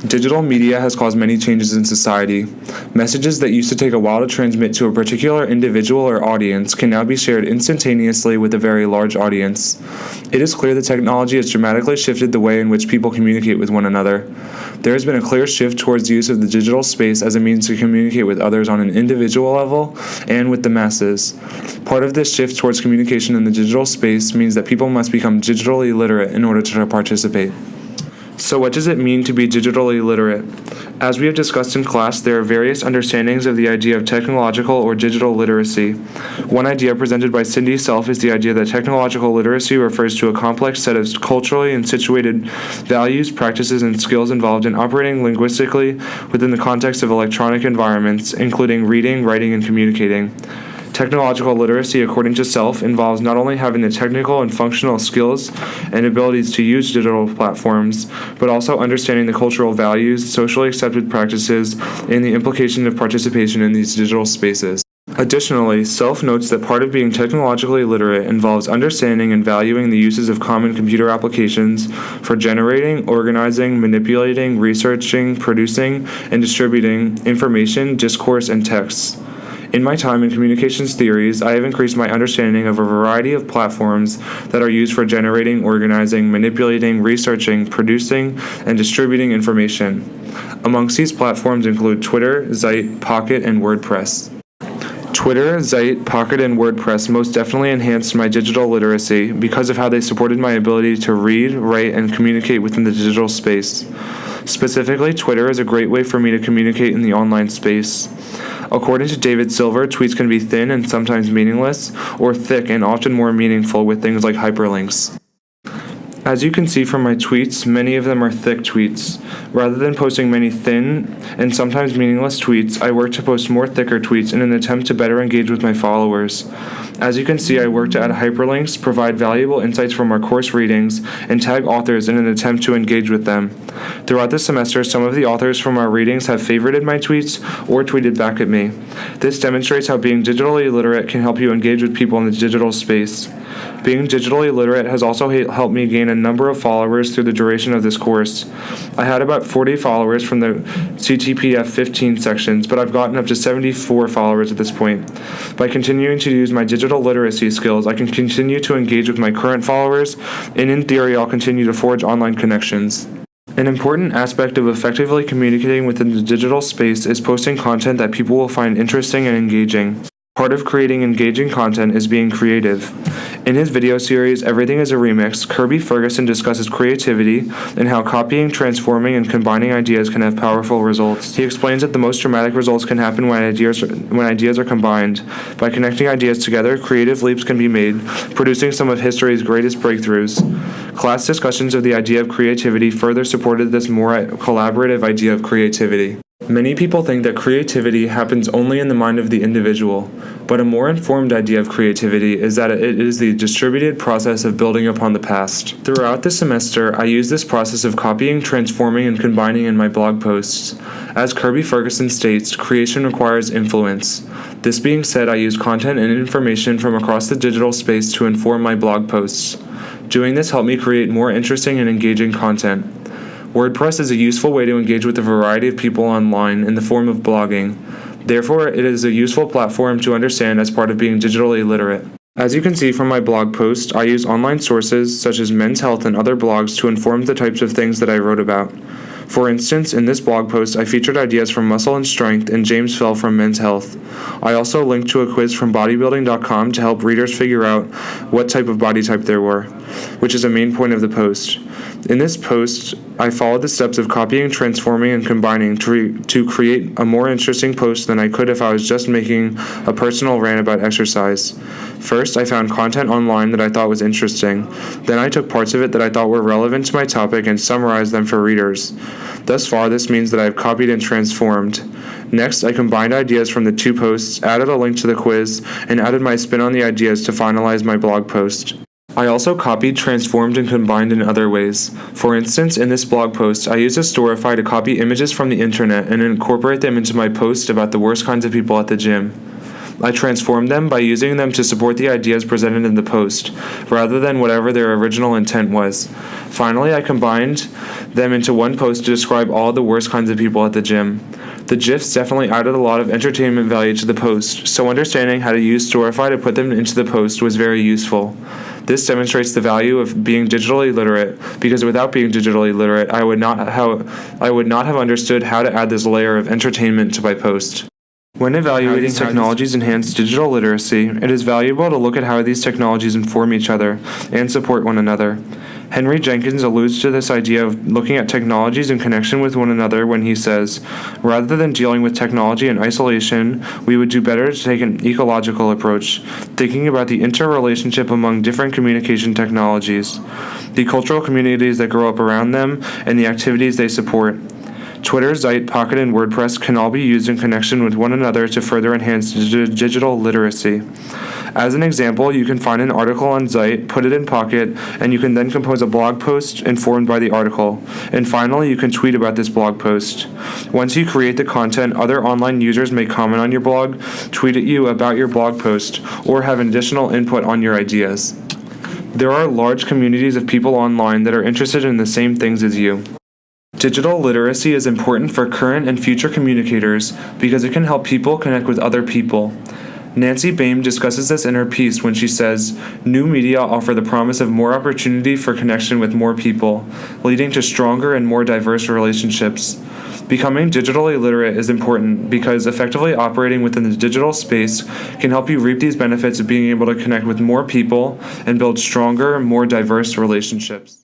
Digital media has caused many changes in society. Messages that used to take a while to transmit to a particular individual or audience can now be shared instantaneously with a very large audience. It is clear that technology has dramatically shifted the way in which people communicate with one another. There has been a clear shift towards the use of the digital space as a means to communicate with others on an individual level and with the masses. Part of this shift towards communication in the digital space means that people must become digitally literate in order to participate. So what does it mean to be digitally literate? As we have discussed in class, there are various understandings of the idea of technological or digital literacy. One idea presented by Cindy Self is the idea that technological literacy refers to a complex set of culturally situated values, practices, and skills involved in operating linguistically within the context of electronic environments, including reading, writing, and communicating. Technological literacy, according to Self, involves not only having the technical and functional skills and abilities to use digital platforms, but also understanding the cultural values, socially accepted practices, and the implication of participation in these digital spaces. Additionally, Self notes that part of being technologically literate involves understanding and valuing the uses of common computer applications for generating, organizing, manipulating, researching, producing, and distributing information, discourse, and texts. In my time in communications theories, I have increased my understanding of a variety of platforms that are used for generating, organizing, manipulating, researching, producing, and distributing information. Amongst these platforms include Twitter, Zeit, Pocket, and WordPress. Twitter, Zeit, Pocket, and WordPress most definitely enhanced my digital literacy because of how they supported my ability to read, write, and communicate within the digital space. Specifically, Twitter is a great way for me to communicate in the online space. According to David Silver, tweets can be thin and sometimes meaningless, or thick and often more meaningful with things like hyperlinks. As you can see from my tweets, many of them are thick tweets. Rather than posting many thin and sometimes meaningless tweets, I work to post more thicker tweets in an attempt to better engage with my followers. As you can see, I work to add hyperlinks, provide valuable insights from our course readings, and tag authors in an attempt to engage with them. Throughout the semester, some of the authors from our readings have favorited my tweets or tweeted back at me. This demonstrates how being digitally literate can help you engage with people in the digital space. Being digitally literate has also helped me gain a number of followers through the duration of this course. I had about 40 followers from the ctpf15 sections, but I've gotten up to 74 followers at this point. By continuing to use my digital literacy skills, I can continue to engage with my current followers, and in theory, I'll continue to forge online connections. An important aspect of effectively communicating within the digital space is posting content that people will find interesting and engaging. Part of creating engaging content is being creative. In his video series, Everything is a Remix, Kirby Ferguson discusses creativity and how copying, transforming, and combining ideas can have powerful results. He explains that the most dramatic results can happen when ideas are combined. By connecting ideas together, creative leaps can be made, producing some of history's greatest breakthroughs. Class discussions of the idea of creativity further supported this more collaborative idea of creativity. Many people think that creativity happens only in the mind of the individual, but a more informed idea of creativity is that it is the distributed process of building upon the past. Throughout the semester, I use this process of copying, transforming, and combining in my blog posts. As Kirby Ferguson states, creation requires influence. This being said, I use content and information from across the digital space to inform my blog posts. Doing this helped me create more interesting and engaging content. WordPress is a useful way to engage with a variety of people online in the form of blogging. Therefore, it is a useful platform to understand as part of being digitally literate. As you can see from my blog post, I use online sources such as Men's Health and other blogs to inform the types of things that I wrote about. For instance, in this blog post, I featured ideas from Muscle and Strength and James Fell from Men's Health. I also linked to a quiz from bodybuilding.com to help readers figure out what type of body type there were, which is a main point of the post. In this post, I followed the steps of copying, transforming, and combining to create a more interesting post than I could if I was just making a personal rant about exercise. First, I found content online that I thought was interesting. Then I took parts of it that I thought were relevant to my topic and summarized them for readers. Thus far, this means that I have copied and transformed. Next, I combined ideas from the two posts, added a link to the quiz, and added my spin on the ideas to finalize my blog post. I also copied, transformed, and combined in other ways. For instance, in this blog post, I used a Storify to copy images from the internet and incorporate them into my post about the worst kinds of people at the gym. I transformed them by using them to support the ideas presented in the post, rather than whatever their original intent was. Finally, I combined them into one post to describe all the worst kinds of people at the gym. The GIFs definitely added a lot of entertainment value to the post, so understanding how to use Storify to put them into the post was very useful. This demonstrates the value of being digitally literate, because without being digitally literate, I would not have understood how to add this layer of entertainment to my post. When evaluating technologies enhance digital literacy, it is valuable to look at how these technologies inform each other and support one another. Henry Jenkins alludes to this idea of looking at technologies in connection with one another when he says, rather than dealing with technology in isolation, we would do better to take an ecological approach, thinking about the interrelationship among different communication technologies, the cultural communities that grow up around them, and the activities they support. Twitter, Zeit, Pocket, and WordPress can all be used in connection with one another to further enhance digital literacy. As an example, you can find an article on Zeit, put it in Pocket, and you can then compose a blog post informed by the article. And finally, you can tweet about this blog post. Once you create the content, other online users may comment on your blog, tweet at you about your blog post, or have additional input on your ideas. There are large communities of people online that are interested in the same things as you. Digital literacy is important for current and future communicators because it can help people connect with other people. Nancy Baim discusses this in her piece when she says, "New media offer the promise of more opportunity for connection with more people, leading to stronger and more diverse relationships." Becoming digitally literate is important because effectively operating within the digital space can help you reap these benefits of being able to connect with more people and build stronger, more diverse relationships.